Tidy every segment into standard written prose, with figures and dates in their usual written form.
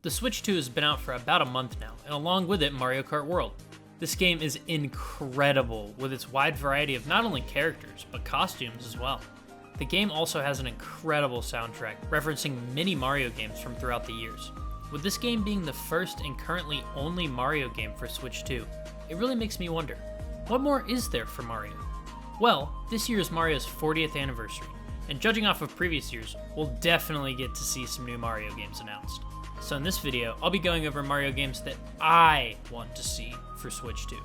The Switch 2 has been out for about a month now, and along with it, Mario Kart World. This game is incredible, with its wide variety of not only characters, but costumes as well. The game also has an incredible soundtrack, referencing many Mario games from throughout the years. With this game being the first and currently only Mario game for Switch 2, it really makes me wonder, what more is there for Mario? Well, this year is Mario's 40th anniversary, and judging off of previous years, we'll definitely get to see some new Mario games announced. So in this video, I'll be going over Mario games that I want to see for Switch 2.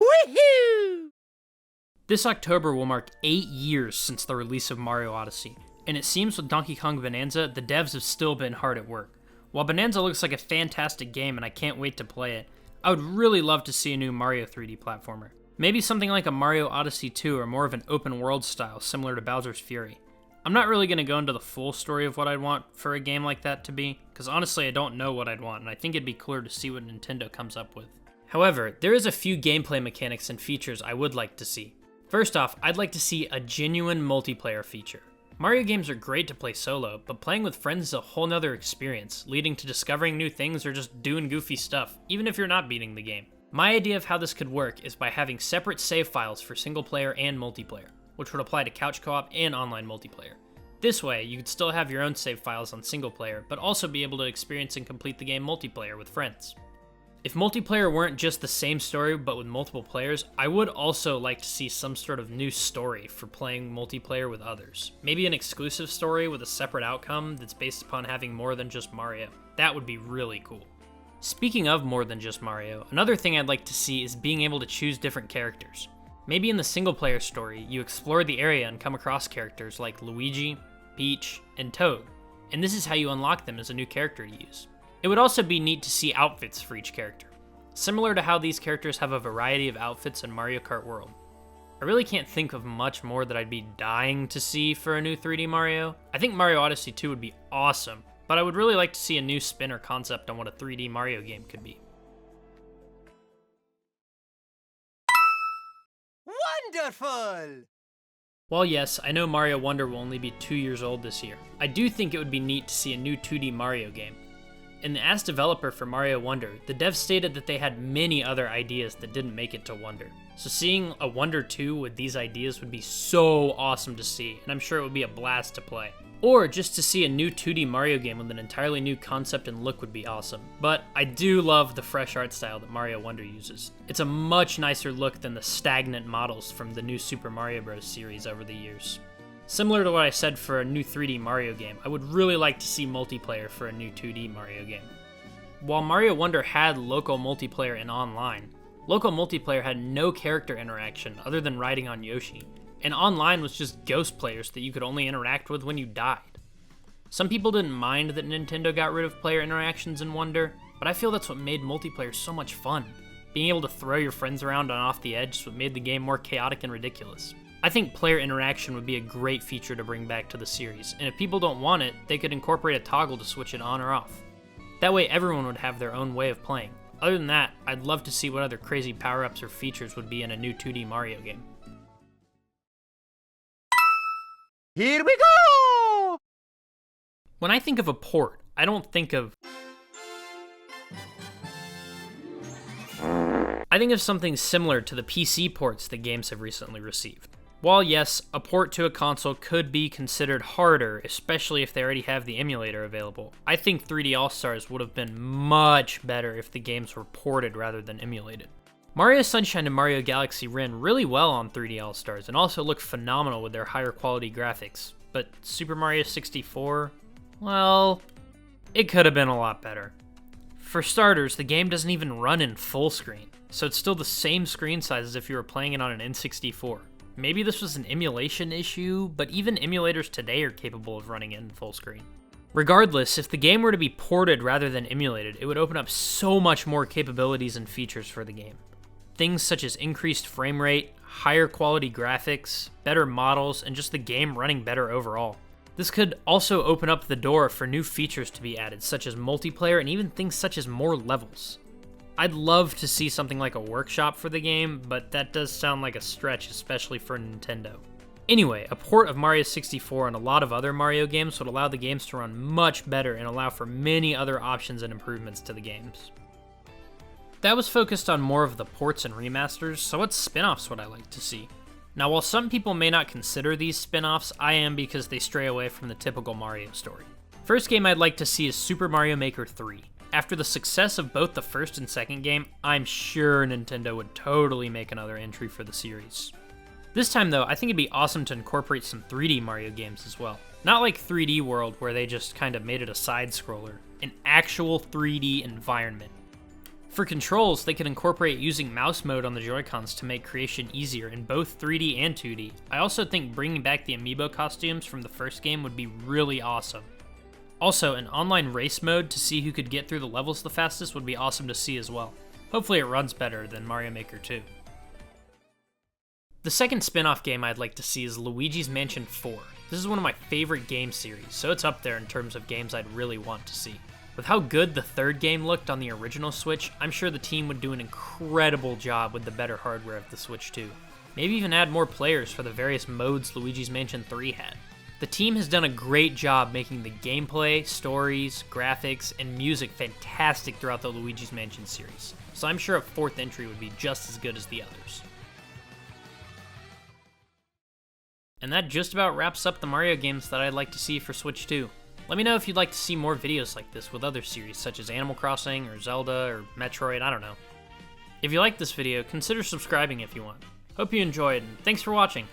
Woohoo! This October will mark 8 years since the release of Mario Odyssey, and it seems with Donkey Kong Bonanza, the devs have still been hard at work. While Bonanza looks like a fantastic game and I can't wait to play it, I would really love to see a new Mario 3D platformer. Maybe something like a Mario Odyssey 2 or more of an open world style similar to Bowser's Fury. I'm not really going to go into the full story of what I'd want for a game like that to be, because honestly I don't know what I'd want, and I think it'd be cooler to see what Nintendo comes up with. However, there is a few gameplay mechanics and features I would like to see. First off, I'd like to see a genuine multiplayer feature. Mario games are great to play solo, but playing with friends is a whole nother experience, leading to discovering new things or just doing goofy stuff, even if you're not beating the game. My idea of how this could work is by having separate save files for single player and multiplayer, which would apply to couch co-op and online multiplayer. This way, you could still have your own save files on single player, but also be able to experience and complete the game multiplayer with friends. If multiplayer weren't just the same story but with multiple players, I would also like to see some sort of new story for playing multiplayer with others. Maybe an exclusive story with a separate outcome that's based upon having more than just Mario. That would be really cool. Speaking of more than just Mario, another thing I'd like to see is being able to choose different characters. Maybe in the single player story, you explore the area and come across characters like Luigi, Peach, and Toad, and this is how you unlock them as a new character to use. It would also be neat to see outfits for each character, similar to how these characters have a variety of outfits in Mario Kart World. I really can't think of much more that I'd be dying to see for a new 3D Mario. I think Mario Odyssey 2 would be awesome, but I would really like to see a new spin or concept on what a 3D Mario game could be. Wonderful! While yes, I know Mario Wonder will only be 2 years old this year, I do think it would be neat to see a new 2D Mario game. In the As developer for Mario Wonder, the devs stated that they had many other ideas that didn't make it to Wonder. So seeing a Wonder 2 with these ideas would be so awesome to see, and I'm sure it would be a blast to play. Or just to see a new 2D Mario game with an entirely new concept and look would be awesome. But I do love the fresh art style that Mario Wonder uses. It's a much nicer look than the stagnant models from the new Super Mario Bros. Series over the years. Similar to what I said for a new 3D Mario game, I would really like to see multiplayer for a new 2D Mario game. While Mario Wonder had local multiplayer and online, local multiplayer had no character interaction other than riding on Yoshi, and online was just ghost players that you could only interact with when you died. Some people didn't mind that Nintendo got rid of player interactions in Wonder, but I feel that's what made multiplayer so much fun. Being able to throw your friends around on off the edge is what made the game more chaotic and ridiculous. I think player interaction would be a great feature to bring back to the series, and if people don't want it, they could incorporate a toggle to switch it on or off. That way everyone would have their own way of playing. Other than that, I'd love to see what other crazy power-ups or features would be in a new 2D Mario game. Here we go! When I think of a port, I don't think of... I think of something similar to the PC ports that games have recently received. While yes, a port to a console could be considered harder, especially if they already have the emulator available, I think 3D All-Stars would have been much better if the games were ported rather than emulated. Mario Sunshine and Mario Galaxy ran really well on 3D All-Stars and also look phenomenal with their higher quality graphics, but Super Mario 64, well, it could have been a lot better. For starters, the game doesn't even run in full screen, so it's still the same screen size as if you were playing it on an N64. Maybe this was an emulation issue, but even emulators today are capable of running it in full screen. Regardless, if the game were to be ported rather than emulated, it would open up so much more capabilities and features for the game. Things such as increased frame rate, higher quality graphics, better models, and just the game running better overall. This could also open up the door for new features to be added, such as multiplayer and even things such as more levels. I'd love to see something like a workshop for the game, but that does sound like a stretch, especially for Nintendo. Anyway, a port of Mario 64 and a lot of other Mario games would allow the games to run much better and allow for many other options and improvements to the games. That was focused on more of the ports and remasters, so what spin-offs would I like to see? Now, while some people may not consider these spin-offs, I am because they stray away from the typical Mario story. First game I'd like to see is Super Mario Maker 3. After the success of both the first and second game, I'm sure Nintendo would totally make another entry for the series. This time though, I think it'd be awesome to incorporate some 3D Mario games as well. Not like 3D World where they just kind of made it a side-scroller, an actual 3D environment. For controls, they could incorporate using mouse mode on the Joy-Cons to make creation easier in both 3D and 2D. I also think bringing back the amiibo costumes from the first game would be really awesome. Also, an online race mode to see who could get through the levels the fastest would be awesome to see as well. Hopefully it runs better than Mario Maker 2. The second spin-off game I'd like to see is Luigi's Mansion 4. This is one of my favorite game series, so it's up there in terms of games I'd really want to see. With how good the third game looked on the original Switch, I'm sure the team would do an incredible job with the better hardware of the Switch 2. Maybe even add more players for the various modes Luigi's Mansion 3 had. The team has done a great job making the gameplay, stories, graphics, and music fantastic throughout the Luigi's Mansion series, so I'm sure a fourth entry would be just as good as the others. And that just about wraps up the Mario games that I'd like to see for Switch 2. Let me know if you'd like to see more videos like this with other series such as Animal Crossing or Zelda or Metroid, I don't know. If you liked this video, consider subscribing if you want. Hope you enjoyed, and thanks for watching.